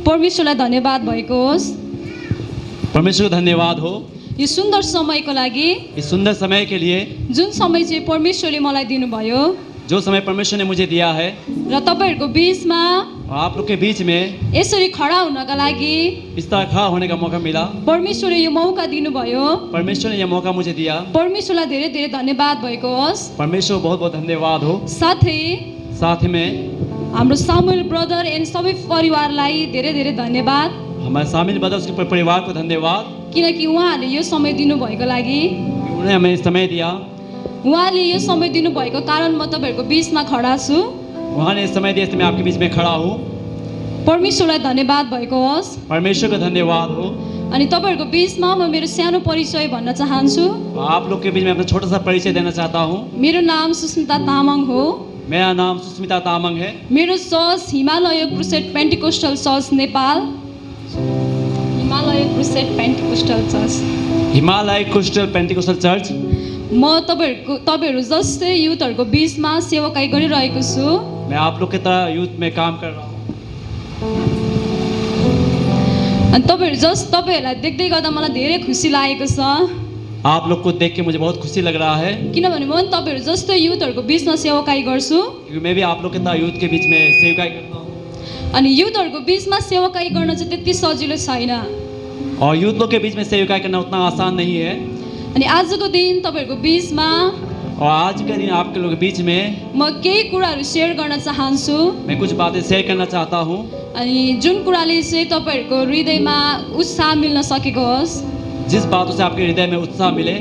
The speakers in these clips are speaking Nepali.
परमेश्वरलाई धन्यवाद भएको होस्। परमेश्वर को धन्यवाद हो यो सुन्दर समयको लागि, इस सुंदर समय के लिए, जुन समय चाहिँ परमेश्वरले मलाई दिनुभयो जो समय परमेश्वर ने मुझे दिया है। र तपाईहरुको बीचमा और आप लोग के बीच में यसरी खडा हुनका लागि इस तरह खड़ा होने का मौका मिला। परमेश्वरले यो मौका दिनुभयो। परमेश्वर ने यह मौका मुझे दिया। परमेश्वरलाई धेरै धेरै धन्यवाद भएको होस्। परमेश्वर बहुत बहुत धन्यवाद हो। साथ में हाम्रो सामुएल ब्रदर एन्ड सबै परिवारलाई धेरै धेरै धन्यवाद, हमारे शामिल ब्रदर उसके परिवार को धन्यवाद, किनकि उहाँहरूले यो समय दिनुभएको लागि, उन्हें हमें समय दिया। उहाँले यो समय दिनुभएको कारण म तपाईहरुको बीचमा खडा छु। उन्होंने इस समय दिया, इसलिए मैं आपके बीच में खड़ा हूँ। परमेश्वरलाई धन्यवाद भएको होस्। परमेश्वर का धन्यवाद हो। अनि तपाईहरुको बीचमा म मेरो सानो परिचय भन्न चाहन्छु। आप लोग के बीच में अपना छोटा सा परिचय देना चाहता हूँ। मेरो नाम सुस्मिता तामाङ हो। मेरा नाम सुस्मिता तामाङ है। मेरो church Himalaya crusade pentecostal church Nepal. Himalaya crusade pentecostal church. Himalaya crystal pentecostal church. म तपाईहरु जस्तै युथहरुको बीचमा सेवाकाई गरिरहेको छु। मैं आप लोग की तरह यूथ में काम कर रहा हूँ। अनि तपाईहरुलाई देख्दै गर्दा मलाई धेरै खुसी लागेको छ। आप लोग को देख के मुझे बहुत खुशी लग रहा है, किनभने म तपाईहरु जस्तै युथहरुको बीचमा सेवाकाई गर्छु। क्योंकि मैं भी आप लोग की तरह यूथ के बीच में सेवकाई करता हूँ। अनि युथहरुको बीचमा सेवाकाई गर्न चाहिँ त्यति सजिलो छैन। और यूथ लोग के बीच में सेवकाई करना उतना आसान नहीं है। अनि आजको दिन तपाईहरुको बीचमा और आज के दिन आपके लोग के बीच में म केही कुराहरु शेयर गर्न चाहन्छु। मैं कुछ बातें शेयर करना चाहता हूँ। अनि जुन कुराले चाहिँ तपाईहरुको हृदयमा उत्साह मिल्न सकेको होस्, जिस बातों से आपके हृदय में उत्साह मिले।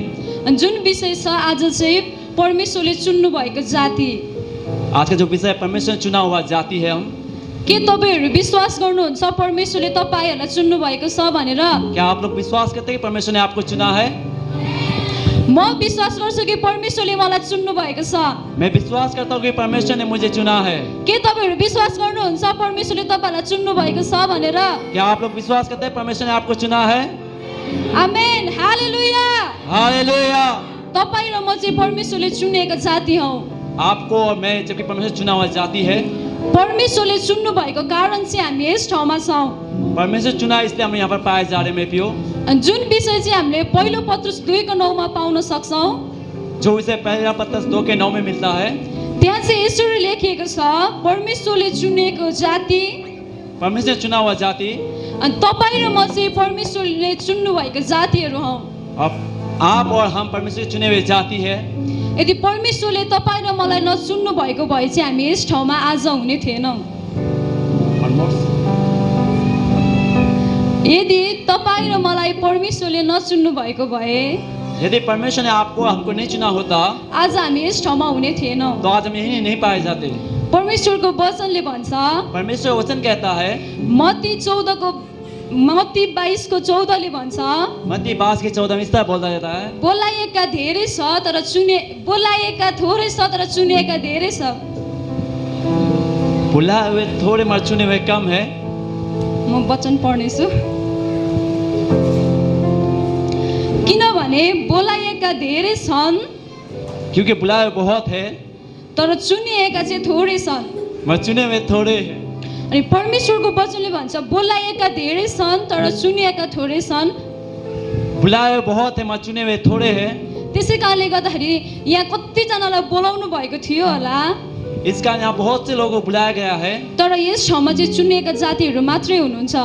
अनि जुन विषय छ आज चाहिँ परमेश्वरले चुन्नु भएको जाति। आज का जो विषय परमेश्वर ने चुना हुआ जाति है। हम के तपाईहरु विश्वास गर्नुहुन्छ परमेश्वरले तपाईहरुलाई चुन्नु भएको छ भनेर? क्या आप लोग विश्वास करते हैं कि परमेश्वर ने आपको चुना है? म विश्वास गर्छु कि परमेश्वरले मलाई चुन्नु भएको छ। मैं विश्वास करता हूँ कि परमेश्वर ने मुझे चुना है। के तपाईहरु विश्वास गर्नुहुन्छ परमेश्वरले तपाईलाई चुन्नु भएको छ भनेर? क्या आप लोग विश्वास करते हैं परमेश्वर ने आपको चुना है? आमेन, हालेलुया। हालेलुया। तपाई र म चाहिँ परमेश्वरले चुनेको जाति हौ। आपको और मैं जबकि परमेश्वर चुना हुआ जाति है। परमेश्वरले चुन्नु भएको कारण चाहिँ हामी यस ठाउँमा छौं। परमेश्वर चुना इसलिए हम यहाँ पर पाए जा रहे हैं। पियो जुन विषय चाहिँ हामीले पहिलो पत्रुस 2:9 मा पाउन सक्छौं, जो विषय पहला पत्रुस 2:9 में मिलता है, त्यहाँ चाहिँ यसरी लेखिएको छ, परमेश्वरले चुनेको जाति, परमेश्वर चुना हुआ जाति। अनि तपाई र म चाहिँ परमेश्वरले चुन्नु भएको जातिहरु हौ। अब आप और हम परमेश्वर चुने हुए जाति है। यदि परमेश्वरले तपाई र मलाई नचुन्नु भएको भए चाहिँ हामी यस ठाउँमा आज हुने थिएनौं। यदि तपाई र मलाई परमेश्वरले नचुन्नु भएको भए, यदि परमेश्वर ने आपको हमको नहीं चुना होता, आज हामी यस ठाउँमा हुने थिएनौं। तो आज हम यहीं नहीं पाए जाते। परमेश्वरको वचनले भन्छ, परमेश्वर वचन कहता है, मत्ती 22:14 ले भन्छ, मत्ती 22:14 में इस तरह बोला जाता है, बोलाइएका धेरै छ तर बोलाइएका थोरै छ तर चुनिएका धेरै छ। बुलाए हुए थोड़े मगर चुने हुए कम है। म वचन पढ्नेछु। किनभने बोलाइएका धेरै छन्, क्योंकि बुलाए हुए बहुत है तर चुनिएका चाहिँ थोरै छन्। मगर चुने हुए थोड़े हैं। अनि परमेश्वरको वचनले भन्छ, बोलाइएका धेरै छन् तर चुनिएका थोरै छन्। बुलाए हुए बहुत है मगर चुने हुए थोड़े हैं। त्यसै कारणले गर्दाखेरि यहाँ कतिजनालाई बोलाउनु भएको थियो होला, इस कारण यहाँ बहुत से लोगों को बुलाया गया है, तर यस ठाउँमा चाहिँ चुनिएका जातिहरू मात्रै हुनुहुन्छ।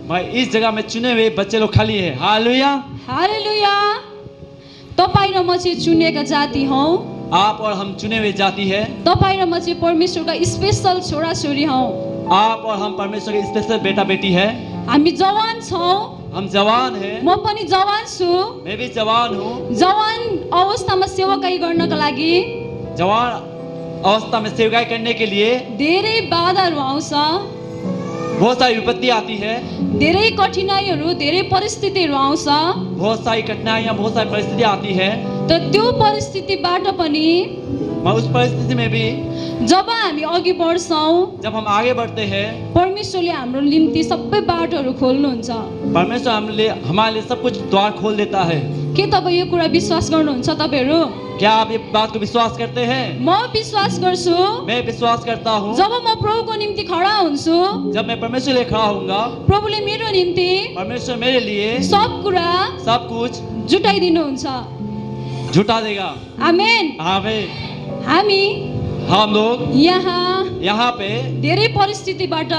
मगर इस जगह में चुने हुए बच्चे लोग खाली है। हालेलुया। हालेलुया। तपाई र म चाहिँ चुनिएका जाति हौ। आप और हम चुने हुए जाति है। तपाई र म चाहिँ परमेश्वरका स्पेशल छोराछोरी हौ। आप और हम परमेश्वर के स्पेशल बेटा बेटी है। हामी जवान छौं। हम जवान है। म पनि जवान छु। मैं भी जवान हूँ। जवान अवस्थामा सेवाकाई गर्नका लागि, जवान अवस्था में सेवकाई करने के लिए धेरै बाधाहरू आउँछ, बहुत सारी विपत्ति आती है, धेरै कठिनाइहरू, धेरै परिस्थितिहरू आउँछ। बहुत सारी कठिनाइयाँ, बहुत सारी परिस्थितियाँ आती है। तर त्यो परिस्थितिबाट पनि, उस परिस्थिति में भी जब हामी अघि बढ्छौं, जब हम आगे बढ़ते हैं, परमेश्वरले हाम्रो निम्ति सबै बाटोहरू खोल्नुहुन्छ। परमेश्वर हमारे लिए सब कुछ द्वार खोल देता है। के तपाईँ यो कुरा विश्वास गर्नुहुन्छ तपाईहरू? क्या आप ये बात को विश्वास करते हैं? म विश्वास गर्छु मैं विश्वास करता हूँ। जब म प्रभुको निम्ति खडा हुन्छु, जब मैं परमेश्वर के लिए खड़ा होऊंगा, प्रभुले मेरो निम्ति परमेश्वर मेरे लिए सब कुरा सब कुछ जुटाइदिनुहुन्छ। जुटा देगा। आमेन। आमीन। हामी हम लोग यहाँ पे धेरै परिस्थितिबाट,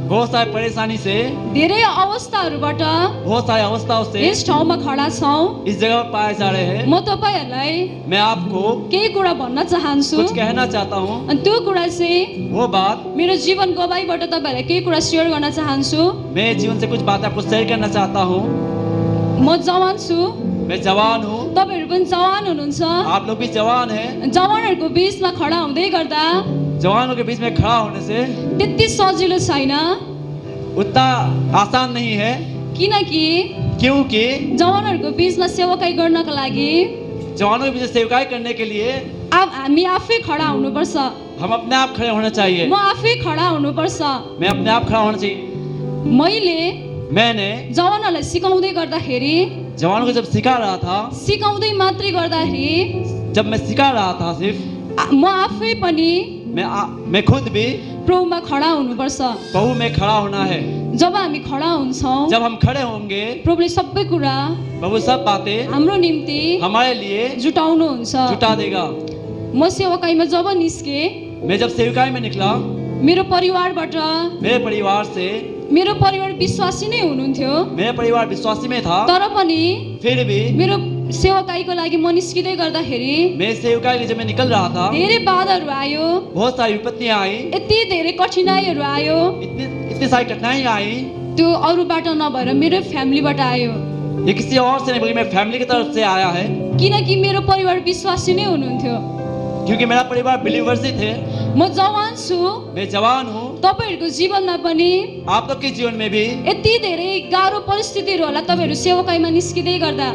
बहुत सारी परेशानी से, धेरै अवस्थाहरूबाट बहुत सारी अवस्थाओं से यस ठाउँमा खडा छौँ। इस जगह पर पाए जा रहे हैं। म तपाईहरूलाई मैं आपको केही कुरा भन्न चाहन्छु, कुछ कहना चाहता हूँ। अनि त्यो कुरा चाहिँ वो बात मेरो जीवन गवाईबाट तपाईहरूलाई केही कुरा शेयर गर्न चाहन्छु। मैं जीवन से कुछ बातें आपको शेयर करना चाहता हूँ। म जवान छु, मैं जवान हूँ, तपाईहरू पनि जवान हुनुहुन्छ। आप लोग भी जवान हैं। जवानहरूको बीचमा खडा हुँदै गर्दा जवानों के बीच में खड़ा होने से त्यति सजिलो छैन, उतना आसान नहीं है, किनकि क्योंकि जवानहरूको बीचमा सेवाकाई गर्नका लागि जवानों के बीच में सेवकाई करने के लिए हामी आफै खडा हुनुपर्छ। हम अपने आप खड़े होना चाहिए। म आफै खडा हुनुपर्छ। मैं अपने आप खड़ा होना चाहिए। मैले मैंने जवानहरूलाई सिकाउँदै गर्दाखेरि, जवानों को जब सिखा रहा था, सिकाउँदै मात्रै गर्दाखेरि जब मैं सिखा रहा था सिर्फ, म आफै पनि मैं खुद भी प्रभुमा खडा हुनुपर्छ। प्रभु में खड़ा होना है। जब हामी खडा हुन्छौँ, जब हम खड़े होंगे, प्रभुले सबै कुरा प्रभु सब बातें हाम्रो निम्ति हमारे लिए जुटाउनुहुन्छ। जुटा देगा। म सेवाकाईमा जब निस्के, मैं जब सेवकाई में निकला, मेरो परिवारबाट, मेरे परिवार से, मेरो परिवार विश्वासी नै हुनुहुन्थ्यो, मेरा परिवार विश्वासी में था, तर पनि फिर भी मेरो सेवाकाईको लागि म निस्किँदै गर्दाखेरि मैं सेवकाई के लिए जब मैं निकल रहा था, धेरै बाधाहरू आयो, बहुत सारी विपत्तियां आई, यति धेरै कठिनाइहरू आयो। इतनी सारी कठिनाई आई। त्यो अरूबाट नभएर मेरो फ्यामिलीबाट आयो, ये किसी और से नहीं बल्कि मेरी फैमिली की तरफ से आया है, किनकि मेरो परिवार विश्वासी नै हुनुहुन्थ्यो। क्योंकि मेरा परिवार बिलीवर्स ही थे। म जवान छु, मैं जवान हूँ। तपाईहरूको जीवनमा पनि आप लोग के जीवन में भी यति धेरै गाह्रो परिस्थितिहरू होला तपाईहरू सेवाकाईमा निस्किँदै गर्दा,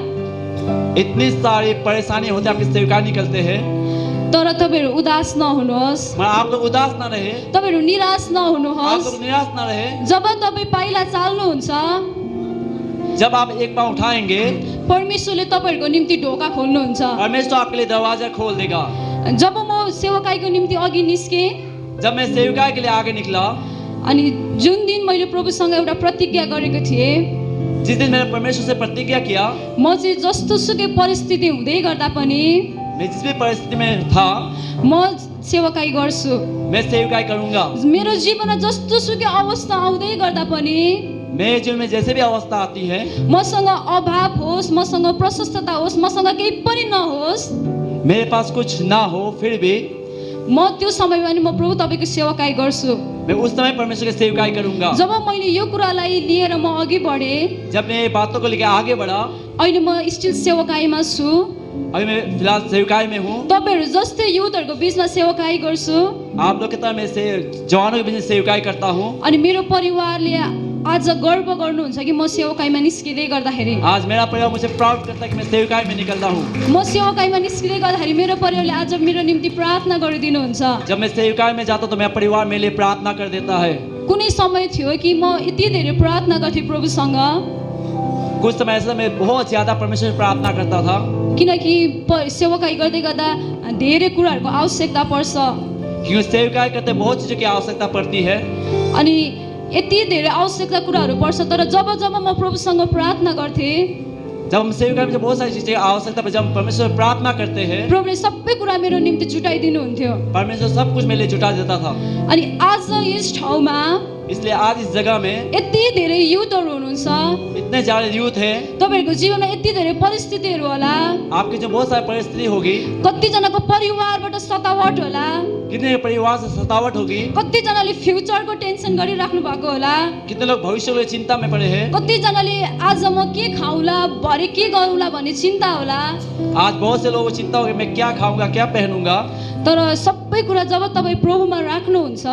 इतनी सारी परेशानी होती है, आपकी सेवकाई निकलते हैं, तर तपाईहरू उदास नहुनुहोस्, मगर आप लोग उदास ना रहे, तपाईहरू निराश आप नहुनुहोस्। लोग निराश ना रहे। जब तपाईँ पाइला चाल्नुहुन्छ, जब आप एक पाँव उठाएंगे, परमेश्वरले तपाईहरूको निम्ति ढोका खोल्नुहुन्छ। परमेश्वर आपके लिए दरवाजा खोल देगा। जब म सेवाकाईको निम्ति अघि निस्के, जब मैं सेवकाई के लिए आगे निकला, अनि जुन दिन मैले प्रभुसँग एउटा प्रतिज्ञा गरेको थिएँ, जिस दिन मैंने परमेश्वर से प्रतिज्ञा किया, म चाहिँ जस्तो सुकै परिस्थिति हुँदै गर्दा पनि मैं जिस भी परिस्थिति में था, म सेवाकाई गर्छु। मैं सेवकाई करूंगा। मेरो जीवनमा जस्तो सुकै अवस्था आउँदै गर्दा पनि, मेरे जीवन में जैसे भी अवस्था आती है, मसँग अभाव होस्, मसँग प्रशस्तता होस्, मसँग केही पनि नहोस्, मेरे पास कुछ ना हो, फिर भी म त्यो समयमा नि म प्रभु तपाईँको सेवाकाई गर्छु। मैं उस समय परमेश्वर की सेवकाई करूंगा। जब मैले यो कुरालाई लिएर म अघि बढेँ, जब मैं ये बातों को लेकर आगे बढ़ा, अहिले म स्टिल सेवाकाईमा छु। अभी मैं फिलहाल सेवकाई में हूँ। तपाईँहरू जस्तै युथहरूको बिचमा सेवाकाई गर्छु, आप लोग की तरह मैं से जवानों के बीच में सेवकाई करता हूँ। अनि मेरो परिवारले आज गर्व गर्नुहुन्छ कि म सेवाकाईमा निस्किँदै गर्दाखेरि, आज मेरा परिवार मुझे प्राउड करता है कि मैं सेवकाई में निकलता हूँ। म सेवाकाईमा निस्किँदै गर्दाखेरि मेरो परिवारले आज मेरो निम्ति प्रार्थना गरिदिनुहुन्छ। जब मैं सेवकाई में जाता हूँ तो मेरा परिवार मेरे लिए प्रार्थना कर देता है। कुनै समय थियो कि म यति धेरै प्रार्थना गर्थेँ प्रभुसँग, कुछ समय ऐसा मैं बहुत ज्यादा परमेश्वर से प्रार्थना करता था, किनकि सेवाकाई गर्दै गर्दा धेरै कुराहरूको आवश्यकता पर्छ। क्योंकि सेवकाई करते बहुत चीजों की आवश्यकता पड़ती है। अनि यति धेरै आवश्यकता कुराहरू पर्छ, तर जब जब म प्रभुसँग प्रार्थना गर्थेँ, जब हम सेवकाई में बहुत सारी चीजें आवश्यकता पर जब हम परमेश्वर से प्रार्थना करते हैं, प्रभुले सबै कुरा मेरो निम्ति जुटाइदिनुहुन्थ्यो। परमेश्वर सब कुछ मेरे लिए जुटा देता था। अनि आज यस ठाउँमा इसलिए आज इस जगह में यति धेरै युथहरू हुनुहुन्छ, इतने ज्यादा यूथ है, तपाईहरूको जीवनमा यति धेरै परिस्थितिहरू होला, आपकी जो बहुत सारी परिस्थिति होगी, कतिजनाको परिवारबाट सतावट होला, कितने परिवार से सतावट होगी, कतिजनाले फ्युचरको टेन्सन गरिराख्नु भएको होला, कितने लोग भविष्य को चिंता में पड़े हैं, कतिजनाले आज म के खाउँला, भरे के गरौँला भन्ने चिन्ता होला। आज बहुत से लोगों को चिंता होगी मैं क्या खाऊंगा, क्या पहनूंगा। तर सबै कुरा जब तपाईँ प्रभुमा राख्नुहुन्छ,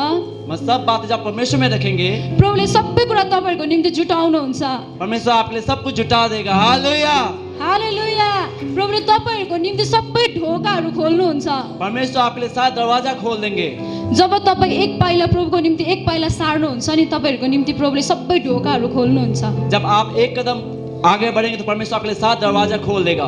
मैं सब बातें जब परमेश्वर में रखेंगे, प्रभुले सबै कुरा तपाईँहरूको निम्ति जुटाउनुहुन्छ। परमेश्वर आपके लिए सब कुछ जुटा देगा। हालेलुया। हालेलुया। प्रभुले तपाईँहरूको निम्ति सबै ढोकाहरू खोल्नुहुन्छ। परमेश्वर आपके लिए सारा दरवाजा खोल देंगे। जब तपाईँ एक पाइला प्रभुको निम्ति एक पाइला सार्नुहुन्छ नि, तपाईँहरूको निम्ति प्रभुले सबै ढोकाहरू खोल्नुहुन्छ। जब आप एक कदम आगे बढ़ेंगे तो परमेश्वर आपके लिए 7 दरवाजा खोल देगा।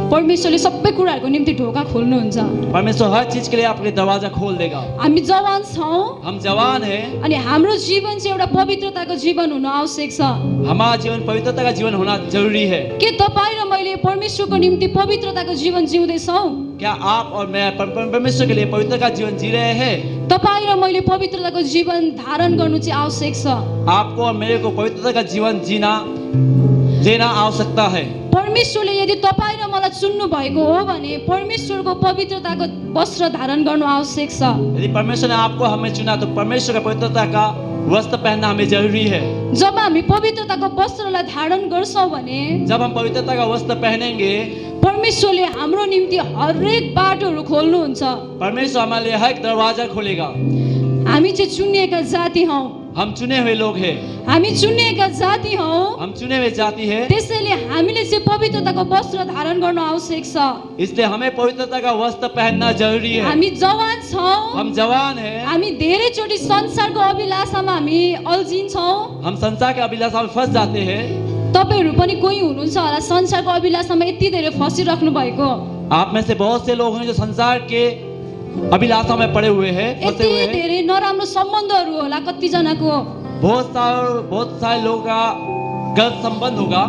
परमेश्वरले सबै कुराहरूको निम्ति ढोका खोल्नुहुन्छ। परमेश्वर हर चीज के लिए आपके लिए दरवाजा खोल देगा। हामी जवान छौँ हम जवान हैं, अनि हाम्रो जीवन चाहिँ एउटा पवित्रताको जीवन हुनु आवश्यक छ। हमारा जीवन पवित्रता का जीवन होना जरूरी है। के तपाईँ र मैले परमेश्वरको निम्ति पवित्रताको जीवन जिउँदैछौँ? क्या आप और मैं परमेश्वर के लिए पवित्रता का जीवन जी रहे हैं? तपाईँ र मैले पवित्रताको जीवन धारण गर्नु चाहिँ आवश्यक छ। आपको और मेरे को पवित्रता का जीवन जीना आवश्यकता है। परमेश्वरले यदि तपाईँ र मलाई चुन्नु भएको हो भने परमेश्वरको पवित्रताको वस्त्र धारण गर्नु आवश्यक छ। यदि परमेश्वर ने आपको हमें चुना तो परमेश्वर का पवित्रता का वस्त्र पहनना हमें जरूरी है। जब हामी पवित्रताको वस्त्रलाई धारण गर्छौँ भने जब हम पवित्रता का वस्त्र पहनेंगे परमेश्वरले हाम्रो निम्ति हरेक बाटोहरू खोल्नुहुन्छ। परमेश्वर हमारे लिए हर एक दरवाजा खोलेगा। हामी चाहिँ चुनिएका जाति हौँ। हम चुने हुए लोग हैं। हामी चुनिएका जाति हौँ। हम चुने हुए जाति है। त्यसैले हामीले चाहिँ पवित्रताको वस्त्र धारण गर्नु आवश्यक छ। इसलिए हमें पवित्रता का वस्त्र पहनना जरूरी है। हामी जवान छौँ। हम जवान हैं। हामी धेरैचोटि संसारको अभिलाषामा हामी अल्झिन्छौँ। हम संसार के अभिलाषा में फंस जाते हैं। तपाईहरू पनि कोही हुनुहुन्छ होला संसारको अभिलाषामा यति धेरै फसिराख्नु भएको। आप में से बहुत से लोग हैं जो संसार के अभिलाषा में पड़े हुए हैं, फंसे हुए यति हैं। धेरै नराम्रो सम्बन्धहरू होला कतिजनाको। बहुत सारे लोगों का गलत संबंध होगा।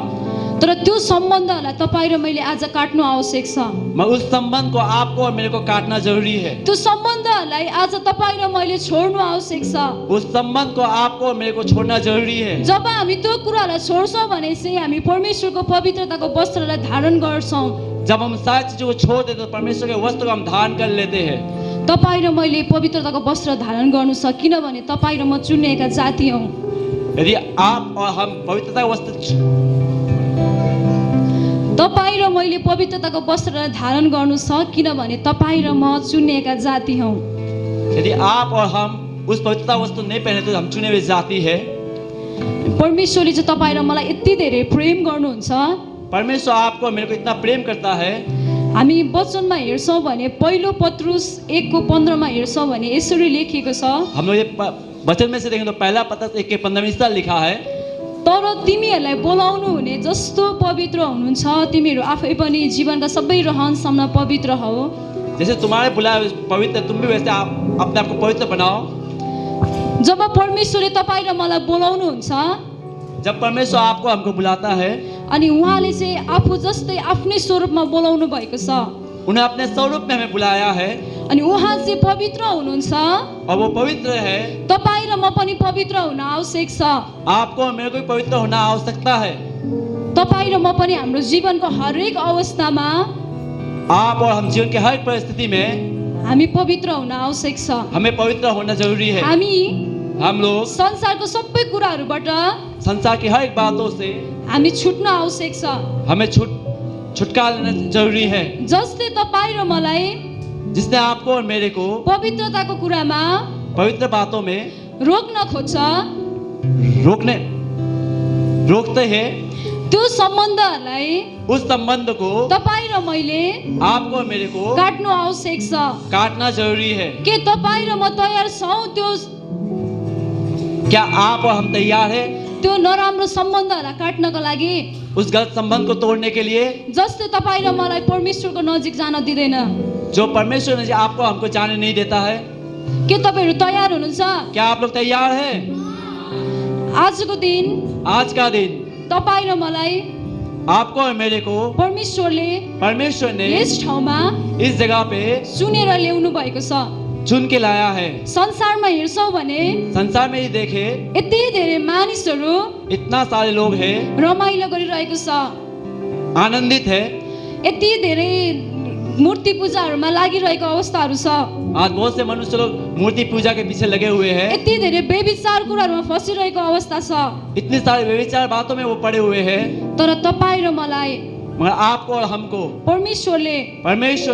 तर त्यो सम्बन्धहरूलाई तपाईँ र मैले आज काट्नु आवश्यक छ। मैं उस संबंध को आपको और मेरे को काटना जरूरी है। त्यो सम्बन्धहरूलाई आज तपाईँ र मैले छोड्नु आवश्यक छ। उस संबंध को आपको और मेरे को छोड़ना जरूरी है। जब हामी त्यो कुरालाई छोड्छौँ भने चाहिँ हामी परमेश्वरको पवित्रताको वस्त्रलाई धारण गर्छौँ। जब हम सारी चीजों को छोड़ देते तो परमेश्वर के वस्त्र को हम धारण कर लेते हैं। तपाईँ र मैले पवित्रताको वस्त्र धारण गर्नु छ किनभने तपाईँ र म चुनिएका जाति हौँ। यदि आप और हम पवित्रता का वस्त्र तपाईँ र मैले पवित्रताको वस्त्रलाई धारण गर्नु छ किनभने तपाईँ र म चुनिएका जाति हौँ। यदि आप और हम उस पवित्रता वस्त्र नहीं पहने तो हम चुने हुए जाति है। परमेश्वरले चाहिँ तपाईँ र मलाई यति धेरै प्रेम गर्नुहुन्छ। परमेश्वर आपको और मेरे को इतना प्रेम करता है। हामी वचनमा हेर्छौँ भने पहिलो पत्रुस 1:15 हेर्छौँ भने यसरी लेखिएको छ। हम लोग ये वचन में से देखें तो पहला पत्रस 1:15 लिखा है। तर तिमीहरूलाई बोलाउनु हुने जस्तो पवित्र हुनुहुन्छ तिमीहरू आफै पनि जीवनका सबै रहनसम्म पवित्र हौ। जैसे तुम्हारे बुलाए पवित्र तुम भी वैसे आप अपने आप को पवित्र बनाओ। जब परमेश्वरले तपाईँ र मलाई बोलाउनुहुन्छ जब परमेश्वर आपको हमको बुलाता है अनि उहाँले चाहिँ आफू जस्तै आफ्नै स्वरूपमा बोलाउनु भएको छ। उन्हें अपने स्वरूप में हमें बुलाया है अनि उहाँ चाहिँ पवित्र हुनुहुन्छ। और वो पवित्र है। तपाईँ र म पनि पवित्र हुन आवश्यक छ। आपको और मेरे को भी पवित्र होना आवश्यकता है। तपाईँ र म पनि हाम्रो जीवनको हरेक अवस्थामा आप और हम जीवन के हर परिस्थिति में हामी पवित्र हुन आवश्यक छ। हमें पवित्र होना जरूरी है। हम लोग संसारको सबै कुराहरूबाट संसार की हर एक बातों से हामी छुट्न आवश्यक छ। हमें छुटकारा लेना जरूरी है। जसले तपाईँ र मलाई जिसने आपको और मेरे को पवित्रताको कुरामा पवित्र बातों में रोक्न खोज्छ रोकते हैं। त्यो सम्बन्धहरूलाई उस संबंध को तपाईँ र मैले आपको और मेरे को काट्नु आवश्यक छ। काटना जरूरी है। के तपाईँ र म तयार छौँ त्यो क्या आप और हम तैयार हैं त्यो नराम्रो सम्बन्धहरूलाई काट्नको लागि? उस गलत संबंध को तोड़ने के लिए जसले तपाईँ र मलाई परमेश्वरको नजिक जान दिँदैन? जो परमेश्वर ने आपको हमको जाने नहीं देता है। के तपाईँहरू तयार हुनुहुन्छ? क्या आप लोग तैयार हैं? आजको दिन आज का दिन तपाईँ र मलाई आपको और मेरे को परमेश्वर ने यस ठाउँमा इस जगह पे चुनेर ल्याउनु भएको छ। चुन के लाया है। संसारमा हेर्छौँ भने संसार में ही देखे यति धेरै मानिसहरू इतना सारे लोग हैं रमाइलो गरिरहेको छ। आनंदित है। यति धेरै मूर्ति पूजाहरूमा लागिरहेको अवस्थाहरू छ। आज बहुत से मनुष्य लोग मूर्ति पूजा के पीछे लगे हुए हैं। यति धेरै व्यभिचार कुराहरूमा फसिरहेको अवस्था छ। इतनी सारी व्यभिचार बातों में वो पड़े हुए हैं। तर तपाईँ र मलाई मगर आपको और हमको परमेश्वर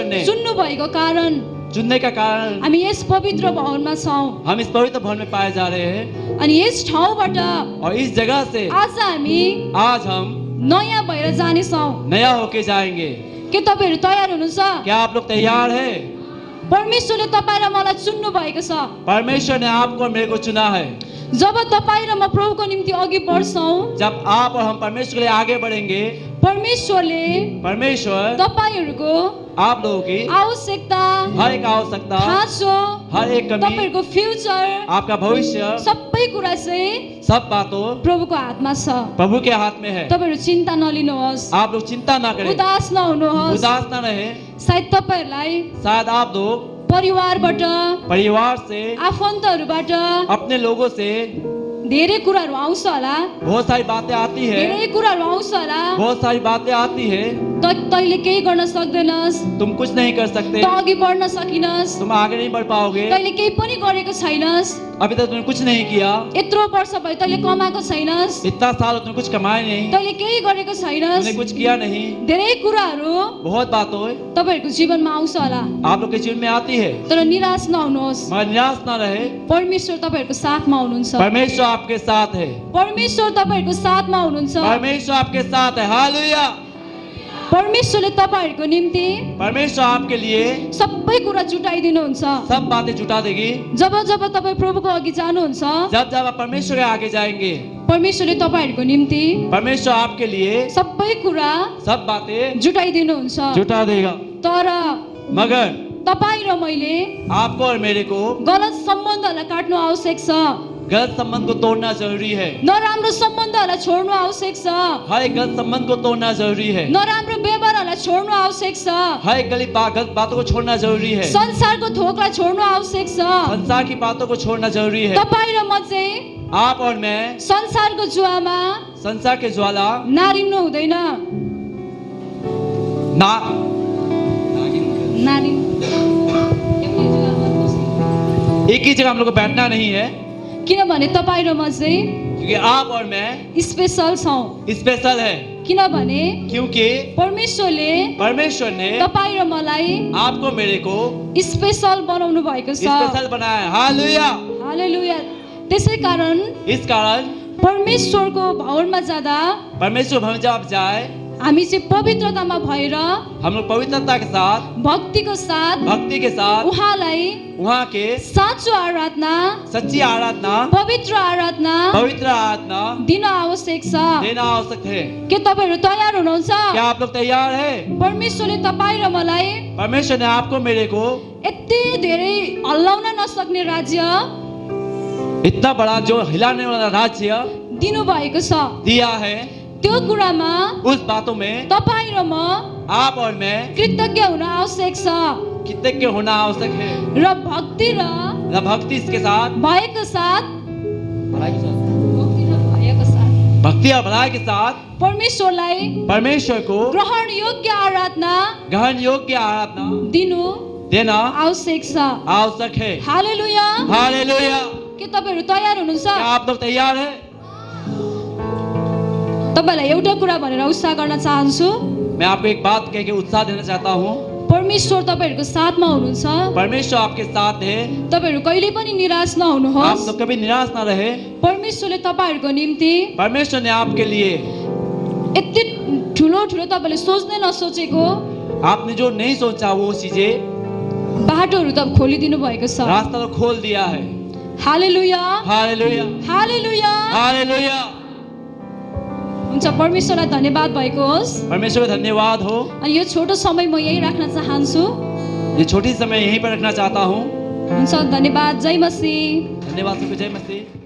ने चुन्नु भएको कारण चुनने का कारण हामी यस पवित्र भवनमा छौँ। हम इस पवित्र भवन में पाए जा रहे हैं। अनि यस ठाउँबाट और इस जगह से आज हम नयाँ भएर जानेछौँ। नया होके जाएंगे। के तपाईहरू तयार हुनुहुन्छ? क्या आप लोग तैयार हैं? परमेश्वरले तपाईँ र मलाई चुन्नु भएको छ। परमेश्वर ने आपको और मेरे को चुना है। जब तपाईँ र म प्रभुको निम्ति अघि बढ्छौँ, जब आप और हम परमेश्वर के लिए आगे बढ़ेंगे, परमेश्वरले परमेश्वर तपाईहरूको आप लोगों की आवश्यकता, हर एक आवश्यकता, खाँचो, हर एक कमी, तपाईहरूको फ्युचर, आपका भविष्य, सबै कुरा चाहिँ सब बातों प्रभुको हातमा छ। प्रभु के हाथ में है। तपाईहरू चिन्ता नलिनुहोस्, आप लोग चिंता ना करें, उदास नहुनुहोस्। उदास ना रहे। सायद तपाईहरूलाई शायद आप लोग परिवारबाट, परिवार से, आफन्तहरूबाट अपने लोगों से धेरै कुराहरू आउँछ होला, बहुत सारी बातें आती है, धेरै कुराहरू आउँछ होला। बहुत सारी बातें आती है। तैँले केही गर्न सक्दैनस्, तुम कुछ नहीं कर सकते, त अघि बढ्न सकिनस्, तुम आगे नहीं बढ़ पाओगे, तैँले केही पनि गरेको छैनस्, अभी तक तुमने कुछ नहीं किया, यत्रो वर्ष भयो तैँले कमाएको छैनस्, इतना साल तुमने कुछ कमाए नहीं, तैँले केही गरेको तुमने छैनस्। कुछ किया नहीं। धेरै कुराहरू बहुत बातों तपाईहरूको जीवनमा आउँछ होला, आप लोग के जीवन में आती है, तर निराश नहुनुहोस्। मगर निराश ना रहे। परमेश्वर तपाईँहरूको साथमा हुनुहुन्छ, परमेश्वर आपके साथ है, परमेश्वर तपाईँहरूको साथमा हुनुहुन्छ। परमेश्वर आपके साथ है। हालेलुया। परमेश्वरले तपाईँहरूको निम्ति परमेश्वर आपके लिए सबै कुरा जुटाइदिनुहुन्छ। सब बातें जुटा देगी। जब जब तपाईँ प्रभुको अघि जानुहुन्छ, जब जब आप परमेश्वर के आगे जाएंगे, परमेश्वरले तपाईँहरूको निम्ति परमेश्वर आपके लिए सबै कुरा सब बातें जुटाइदिनुहुन्छ। जुटा देगा। तर मगर तपाईँ र मैले आपको और मेरे को गलत सम्बन्धहरूलाई काट्नु आवश्यक छ, गलत संबंध को तोड़ना जरूरी है। नराम्रो सम्बन्धहरूलाई छोड्नु आवश्यक छ, हर एक गलत संबंध को तोड़ना जरूरी है। नराम्रो व्यवहारहरूलाई छोड्नु आवश्यक छ, हर एक गलत बातों को छोड़ना जरूरी है। संसारको थोकलाई छोड्नु आवश्यक छ। संसार की बातों को छोड़ना जरूरी है। तपाईँ र म चाहिँ आप और मैं संसारको जुवामा संसार के ज्वाला नारिनु हुँदैन, ना नारिनु एक ही जगह हम लोग को बैठना नहीं है, किनभने तपाईँ र म चाहिँ क्योंकि आप और मैं स्पेशल छौँ। स्पेशल है। किनभने क्योंकि परमेश्वरले परमेश्वर ने तपाईँ र मलाई आपको मेरे को स्पेशल बनाउनु भएको छ। स्पेशल बनाया है। हालेलुया। हालेलुया। त्यसै कारण इस कारण परमेश्वरको भवनमा जाँदा परमेश्वर भवन जब आप जाए, हामी चाहिँ पवित्रतामा भएर हम लोग पवित्रता के साथ, भक्तिको साथ भक्ति के साथ उहाँलाई वहाँ के साँचो आराधना, सच्ची आराधना, पवित्र आराधना पवित्र आराधना दिन आवश्यक छ। देना आवश्यक है। के तपाईँहरू तयार हुनुहुन्छ? क्या आप लोग तैयार है? परमेश्वरले तपाईँ र मलाई परमेश्वर ने आपको मेरे को यति धेरै हल्लाउन नसक्ने राज्य इतना बड़ा जो हिलाने वाला राज्य दिनुभएको छ। दिया है। त्यो कुरामा उस बातों में तपाईँ र म आप और मैं कृतज्ञ हुन आवश्यक छ कृतज्ञ होना आवश्यक है। र भक्ति र भक्ति इसके साथ, भएको साथ, भलाई के साथ, भक्ति र भएको साथ भक्ति और भलाई के साथ परमेश्वरलाई परमेश्वर को ग्रहण योग्य आराधना ग्रहण योग्य आराधना दिनु देना आवश्यक छ। आवश्यक है। हालेलुया। हालेलुया। के तपाईँहरू तयार हुनुहुन्छ? क्या आप लोग तैयार है? तपाईँलाई एउटा कुरा भनेर उत्साह गर्न चाहन्छु। मैं आपको एक बात कह के उत्साह देना चाहता हूँ। परमेश्वर तपाईँहरूको साथमा हुनुहुन्छ। परमेश्वर आपके साथ है। तपाईँहरू कहिले पनि निराश आप नहुनुहोस्। लोग कभी निराश ना रहे। परमेश्वरले तपाईँहरूको निम्ति परमेश्वर ने आपके लिए यति ठुलो ठुलो तपाईँले सोच्ने नसोचेको आपने जो नहीं सोचा वो चीजें बाटोहरू त खोलिदिनु भएको छ। रास्ता तो खोल दिया है। हालेलुया। हालेलुया। हालेलुया। हालेलुया। हुन्छ, परमेश्वरलाई धन्यवाद भएको होस्। परमेश्वर का धन्यवाद हो। अनि यो छोटो समय म यही राख्न चाहन्छु। ये छोटी समय यहीं पर रखना चाहता हूँ। हुन्छ, धन्यवाद। जय मसीह। धन्यवाद सबको। जय मसीह।